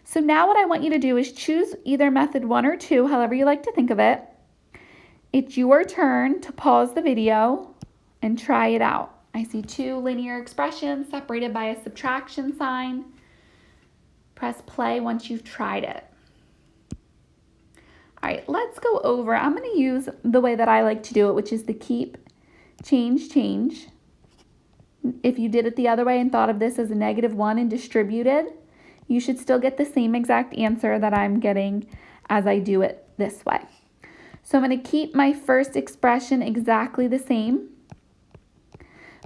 So now what I want you to do is choose either method 1 or 2, however you like to think of it. It's your turn to pause the video and try it out. I see 2 linear expressions separated by a subtraction sign. Press play once you've tried it. All right, let's go over. I'm going to use the way that I like to do it, which is the keep, change, change. If you did it the other way and thought of this as a -1 and distributed, you should still get the same exact answer that I'm getting as I do it this way. So I'm going to keep my first expression exactly the same,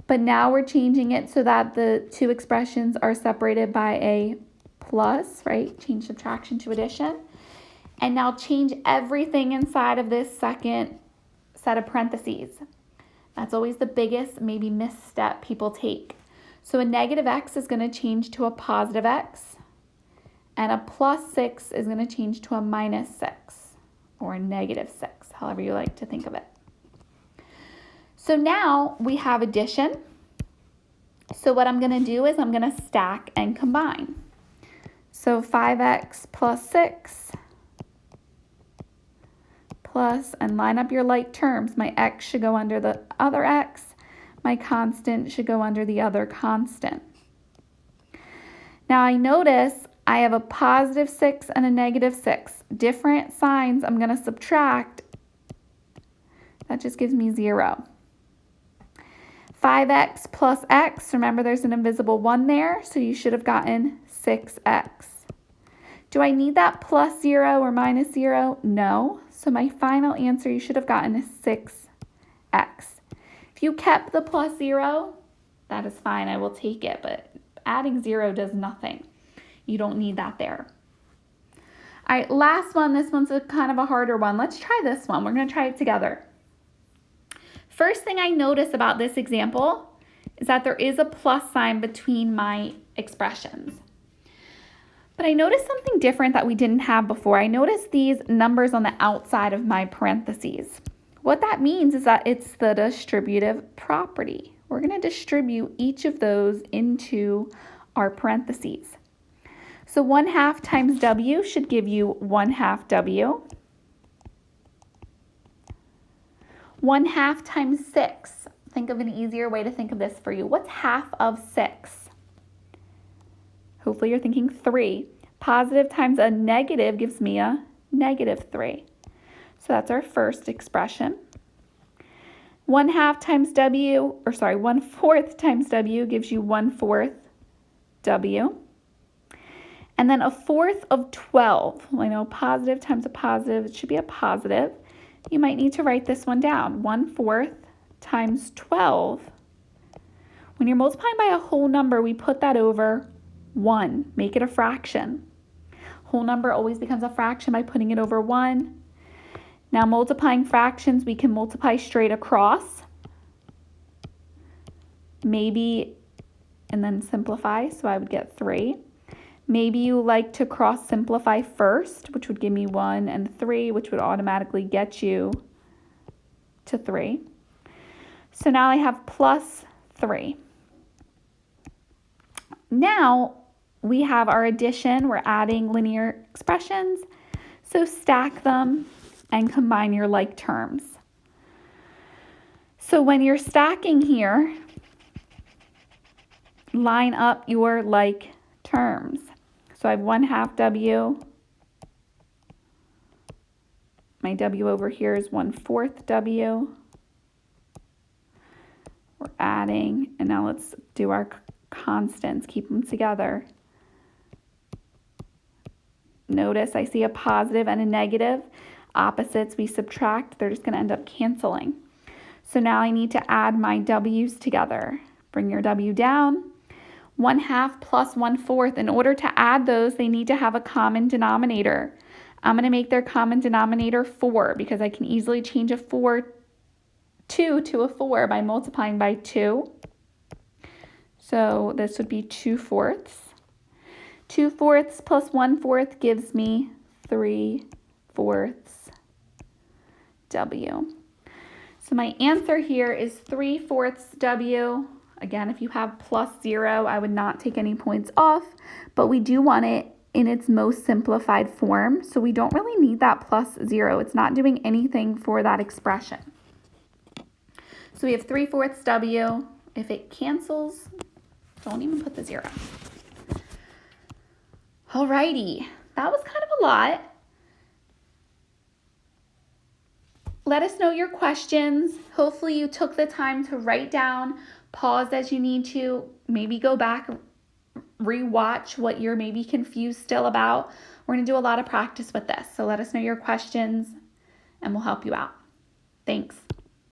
but now we're changing it so that the 2 expressions are separated by a plus, right? Change subtraction to addition. And now change everything inside of this second set of parentheses. That's always the biggest, maybe misstep people take. So a -x is going to change to a positive x, and a +6 is going to change to a -6 or a -6, however you like to think of it. So now we have addition. So what I'm going to do is I'm going to stack and combine. So 5x plus 6 plus, and line up your like terms. My x should go under the other x. My constant should go under the other constant. Now I notice I have a +6 and a -6. Different signs I'm going to subtract. That just gives me 0. 5x plus x, remember there's an invisible 1 there, so you should have gotten 6x. Do I need that +0 or -0? No. So my final answer you should have gotten is 6x. If you kept the +0, that is fine, I will take it, but adding 0 does nothing. You don't need that there. All right, last one. This one's kind of a harder one. Let's try this one. We're going to try it together. First thing I notice about this example is that there is a plus sign between my expressions. But I noticed something different that we didn't have before. I noticed these numbers on the outside of my parentheses. What that means is that it's the distributive property. We're going to distribute each of those into our parentheses. So 1/2 times w should give you 1/2 w. 1/2 times 6. Think of an easier way to think of this for you. What's half of 6? Hopefully you're thinking 3. Positive times a negative gives me a -3. So that's our first expression. 1/2 times w, or sorry, 1/4 times w gives you 1/4 w. And then 1/4 of 12. Well, I know positive times a positive, it should be a positive. You might need to write this one down. 1/4 times 12. When you're multiplying by a whole number, we put that over 1. Make it a fraction. Whole number always becomes a fraction by putting it over 1. Now multiplying fractions, we can multiply straight across. Maybe, and then simplify, so I would get 3. Maybe you like to cross simplify first, which would give me 1 and 3, which would automatically get you to 3. So now I have plus 3. Now we have our addition. We're adding linear expressions. So stack them and combine your like terms. So when you're stacking here, line up your like terms. So I have 1/2 w. My w over here is 1/4 w. We're adding, and now let's do our constants, keep them together. Notice I see a positive and a negative. Opposites we subtract, they're just going to end up canceling. So now I need to add my w's together. Bring your w down. 1/2 plus 1/4. In order to add those, they need to have a common denominator. I'm going to make their common denominator 4 because I can easily change a 2 to a 4 by multiplying by 2. So this would be 2/4. 2/4 plus 1/4 gives me 3/4 w. So my answer here is 3/4 w. Again, if you have +0, I would not take any points off, but we do want it in its most simplified form. So we don't really need that plus 0. It's not doing anything for that expression. So we have 3/4 W. If it cancels, don't even put the 0. Alrighty, that was kind of a lot. Let us know your questions. Hopefully you took the time to write down, pause as you need to, maybe go back, rewatch what you're maybe confused still about. We're going to do a lot of practice with this. So let us know your questions and we'll help you out. Thanks.